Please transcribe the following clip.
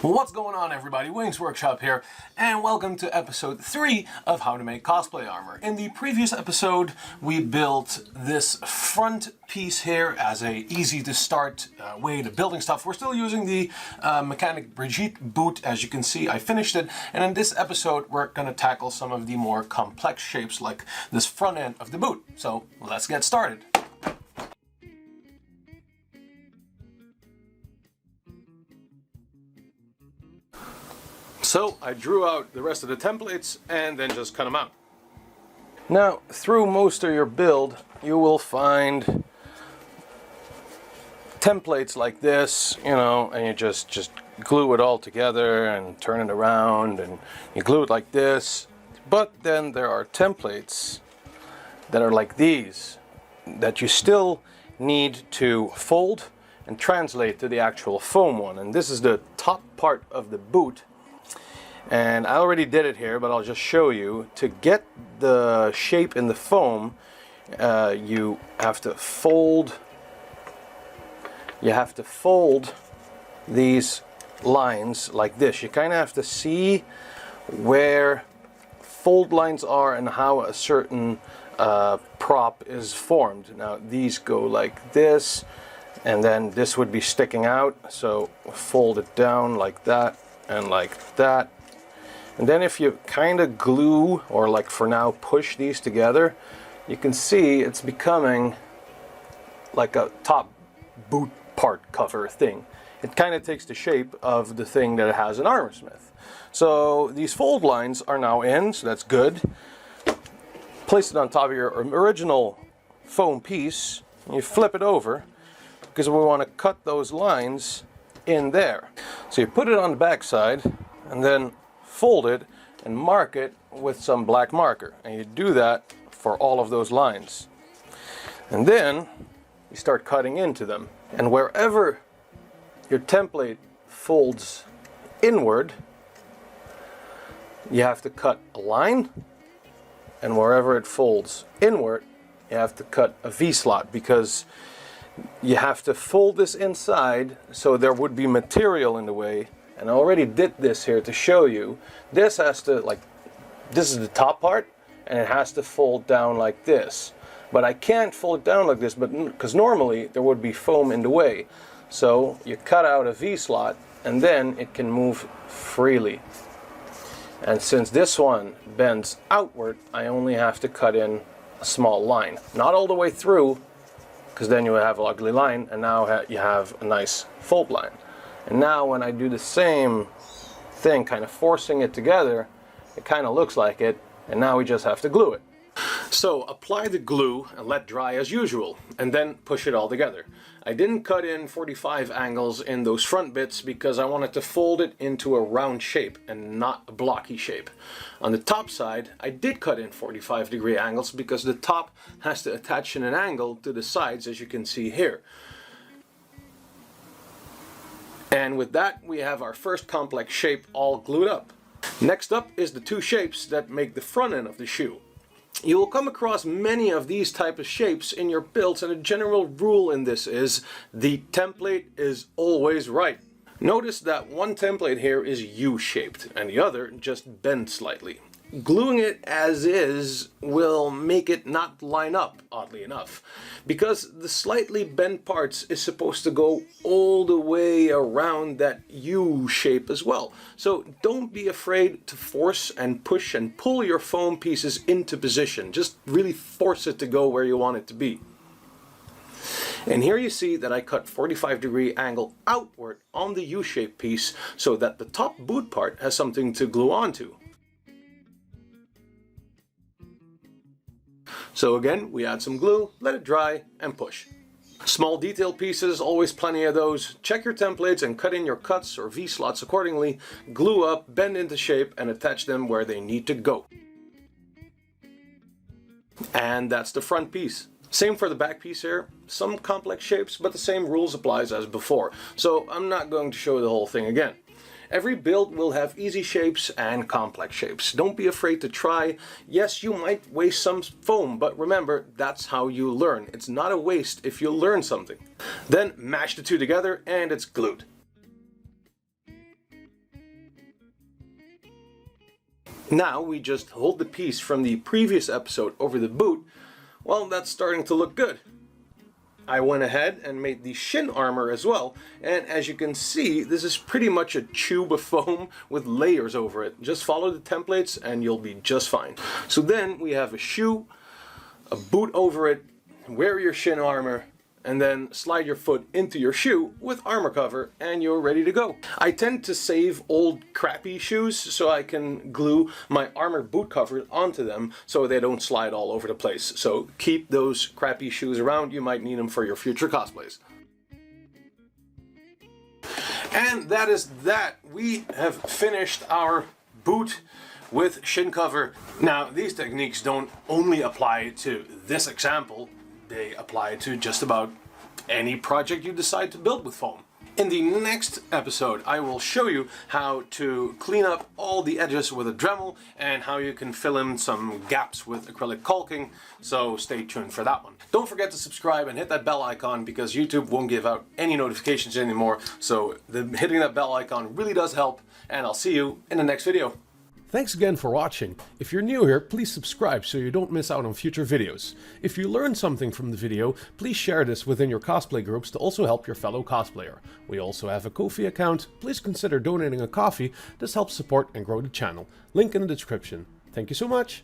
What's going on, everybody? Wayne's Workshop here, and welcome to episode 3 of How to Make Cosplay Armor. In the previous episode, we built this front piece here as a easy to start way to building stuff. We're still using the Mechanic Brigitte boot. As you can see, I finished it, and in this episode, we're going to tackle some of the more complex shapes like this front end of the boot. So let's get started. So I drew out the rest of the templates and then just cut them out. Now, through most of your build, you will find templates like this, you know, and you just glue it all together and turn it around and you glue it like this. But then there are templates that are like these that you still need to fold and translate to the actual foam one. And this is the top part of the boot. And I already did it here, but I'll just show you. To get the shape in the foam, you have to fold these lines like this. You kind of have to see where fold lines are and how a certain prop is formed. Now these go like this, and then this would be sticking out, so fold it down like that and like that. And then if you kind of glue, or like for now push these together, you can see it's becoming like a top boot part cover thing. It kind of takes the shape of the thing that it has in Armorsmith. So these fold lines are now in, so that's good. Place it on top of your original foam piece, and you flip it over, because we want to cut those lines in there. So you put it on the back side, and then fold it and mark it with some black marker, and you do that for all of those lines, and then you start cutting into them. And wherever your template folds inward, you have to cut a line, and wherever it folds inward, you have to cut a V-slot, because you have to fold this inside so there would be material in the way. And I already did this here to show you. This has to, like, this is the top part, and it has to fold down like this. But I can't fold it down like this, because normally there would be foam in the way. So you cut out a V-slot, and then it can move freely. And since this one bends outward, I only have to cut in a small line. Not all the way through, because then you would have an ugly line, and now you have a nice fold line. And now when I do the same thing, kind of forcing it together, it kind of looks like it, and now we just have to glue it. So apply the glue and let dry as usual, and then push it all together. I didn't cut in 45 angles in those front bits because I wanted to fold it into a round shape and not a blocky shape. On the top side, I did cut in 45-degree angles because the top has to attach in an angle to the sides, as you can see here. And with that, we have our first complex shape all glued up. Next up is the two shapes that make the front end of the shoe. You will come across many of these type of shapes in your builds, and a general rule in this is the template is always right. Notice that one template here is U-shaped and the other just bent slightly. Gluing it as is will make it not line up, oddly enough, because the slightly bent parts is supposed to go all the way around that U shape as well. So don't be afraid to force and push and pull your foam pieces into position. Just really force it to go where you want it to be. And here you see that I cut 45-degree angle outward on the U-shaped piece so that the top boot part has something to glue onto. So again, we add some glue, let it dry, and push. Small detail pieces, always plenty of those. Check your templates and cut in your cuts or V-slots accordingly. Glue up, bend into shape, and attach them where they need to go. And that's the front piece. Same for the back piece here. Some complex shapes, but the same rules applies as before. So I'm not going to show the whole thing again. Every build will have easy shapes and complex shapes. Don't be afraid to try. Yes, you might waste some foam, but remember, that's how you learn. It's not a waste if you learn something. Then mash the two together and it's glued. Now we just hold the piece from the previous episode over the boot. Well, that's starting to look good. I went ahead and made the Shin armor as well, and as you can see, this is pretty much a tube of foam with layers over it. Just follow the templates and you'll be just fine. So then we have a shoe, a boot over it, wear your Shin armor, and then slide your foot into your shoe with armor cover, and you're ready to go. I tend to save old crappy shoes so I can glue my armor boot cover onto them so they don't slide all over the place. So keep those crappy shoes around, you might need them for your future cosplays. And that is that. We have finished our boot with Shin cover. Now, these techniques don't only apply to this example, they apply to just about any project you decide to build with foam. In the next episode, I will show you how to clean up all the edges with a Dremel and how you can fill in some gaps with acrylic caulking, so stay tuned for that one. Don't forget to subscribe and hit that bell icon because YouTube won't give out any notifications anymore, so hitting that bell icon really does help, and I'll see you in the next video. Thanks again for watching. If you're new here, please subscribe so you don't miss out on future videos. If you learned something from the video, please share this within your cosplay groups to also help your fellow cosplayer. We also have a Ko-fi account. Please consider donating a coffee. This helps support and grow the channel. Link in the description. Thank you so much.